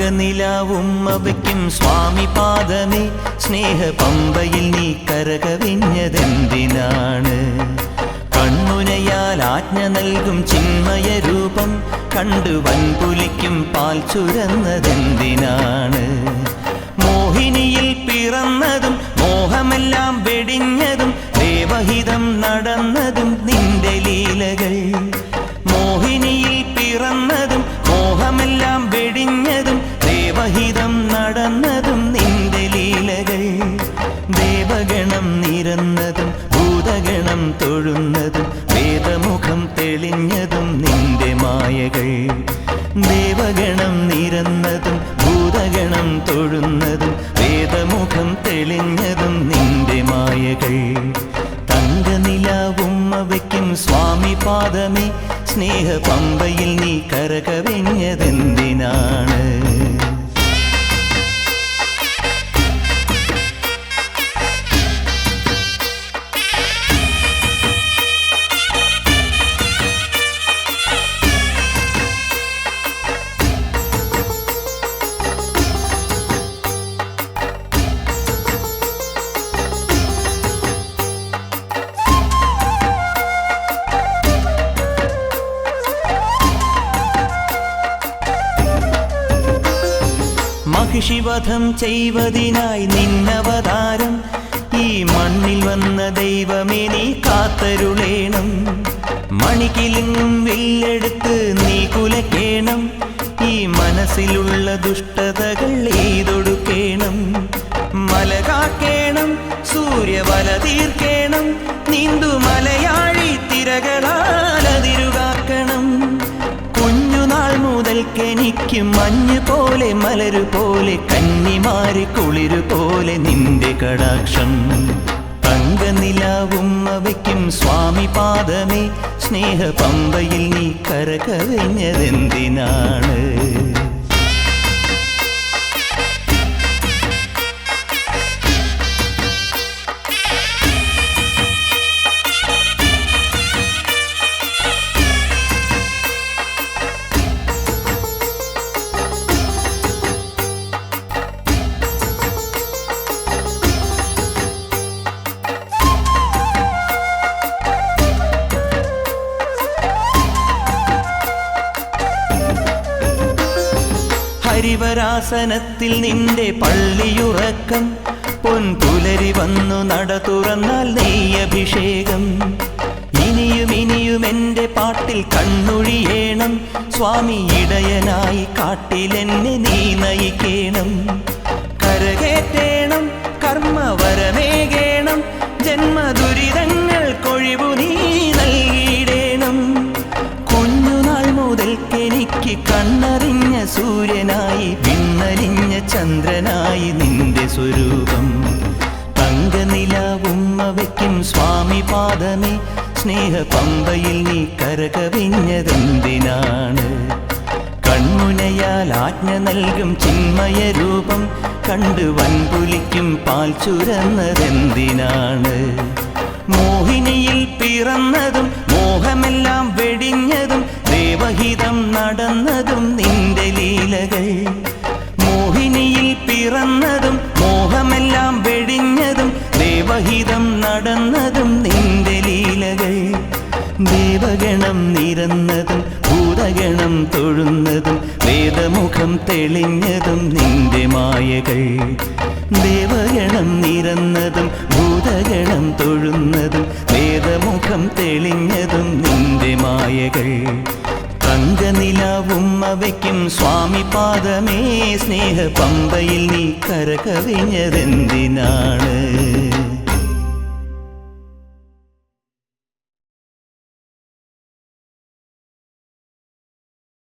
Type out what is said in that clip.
തങ്കനിലാവും അവയ്ക്കും സ്വാമി പാദമേ സ്നേഹ പമ്പയിൽ നീ കരകവിഞ്ഞതെന്തിനാണ്? കണ്ണുനയാൽ ആജ്ഞ നൽകും ചിന്മയ രൂപം കണ്ടു വൻപുലിക്കും പാൽ ചുരന്നതെന്തിനാണ്? മോഹിനിയിൽ പിറന്നതും മോഹമെല്ലാം വെടിഞ്ഞതും ദേവഹിതം നടന്നതും നിന്റെ ലീലകൾ. മോഹിനിയിൽ പിറന്നതും മോഹമെല്ലാം വെടിഞ്ഞതും ദേവഹിതം നടന്നതും നിന്റെ ലീലകൾ. ദേവഗണം നിരന്നതും ഭൂതഗണം തൊഴുന്നതും വേദമുഖം തെളിഞ്ഞതും നിന്റെ മായകൾ. ദേവഗണം നിരന്നതും ഭൂതഗണം തൊഴുന്നതും വേദമുഖം തെളിഞ്ഞതും നിന്റെ മായകൾ. തങ്കനിലാവും അവയ്ക്കും സ്വാമി പാദമേ സ്നേഹ പമ്പയിൽ നീ കരകവിഞ്ഞതെന്തിനാണ്? മഹിഷിവധം ചെയ്വതിനായി നിന്നവതാരം ഈ മണ്ണിൽ വന്ന ദൈവമേ നീ കാത്തരുളേണം. മണിക്കിലിങ്ങും വില്ലെടുത്ത് നീ കുലക്കേണം. ഈ മനസ്സിലുള്ള ദുഷ്ടതകൾ എയ്തൊടുക്കേണം. മല കാക്കേണം, സൂര്യവല തീർക്കേണം. നീന്തു മലയാഴി തിരകളാലതിരുകാക്കണം. കുഞ്ഞുനാൾ മുതൽക്കെനിക്ക് മഞ്ഞ് പോലെ മലരു പോലെ കന്നിമാരി കുളിരു പോലെ നിന്റെ കടാക്ഷം. തങ്കനിലാവും അവയ്ക്കും സ്വാമി പാദമേ സ്നേഹ പമ്പയിൽ നീ കരകവിഞ്ഞതെന്തിനാണ്? ഹരിവരാസനത്തിൽ നിന്റെ പള്ളിയുറക്കം പൊൻപുലരി വന്നു നട തുറന്നാൽ നെയ്യഭിഷേകം. ഇനിയും ഇനിയും എൻ്റെ പാട്ടിൽ കണ്ണൊഴിയേണം. സ്വാമി ഇടയനായി കാട്ടിലെന്നെ നീ നയിക്കേണം. കരകേറ്റേണം, കർമ്മവരമേകേണം. ജന്മദുരിതങ്ങൾക്കൊഴിവു നീ നൽകിയിടേണം. കുഞ്ഞുനാൾ മുതൽക്കെനിക്ക് കണ്ണറിഞ്ഞ സൂര്യനായി വിണ്ണലിഞ്ഞ ചന്ദ്രനായി നിന്റെ സ്വരൂപം. തങ്കനിലാവും അവയ്ക്കും സ്വാമി പാദമേ സ്നേഹ പമ്പയിൽ നീ കരകവിഞ്ഞതെന്തിനാണ്? കൺമുനയാൽ ആജ്ഞ നൽകും ചിന്മയ രൂപം കണ്ടു വൻപുലിക്കും പാൽ ചുരന്നതെന്തിനാണ്? മോഹിനിയിൽ പിറന്നതും മോഹമെല്ലാം വെടിഞ്ഞതും ദേവഹിതം നടന്നതും നിന്റെ ലീലകൾ. മോഹിനിയിൽ പിറന്നതും മോഹമെല്ലാം വെടിഞ്ഞതും ദേവഹിതം നടന്നതും നിന്റെ ലീലകൾ. ദേവഗണം നിരന്നതും ഭൂതഗണം തൊഴുന്നതും വേദമുഖം തെളിഞ്ഞതും നിന്റെ മായകൾ. ദേവഗണം നിരന്നതും ഭൂതഗണം തൊഴുന്നതും വേദമുഖം തെളിഞ്ഞതും നിന്റെ മായകൾ. തങ്കനിലാവും അവയ്ക്കും സ്വാമി പാദമേ സ്നേഹ പമ്പയിൽ നീ കരകവിഞ്ഞതെന്തിനാണ്?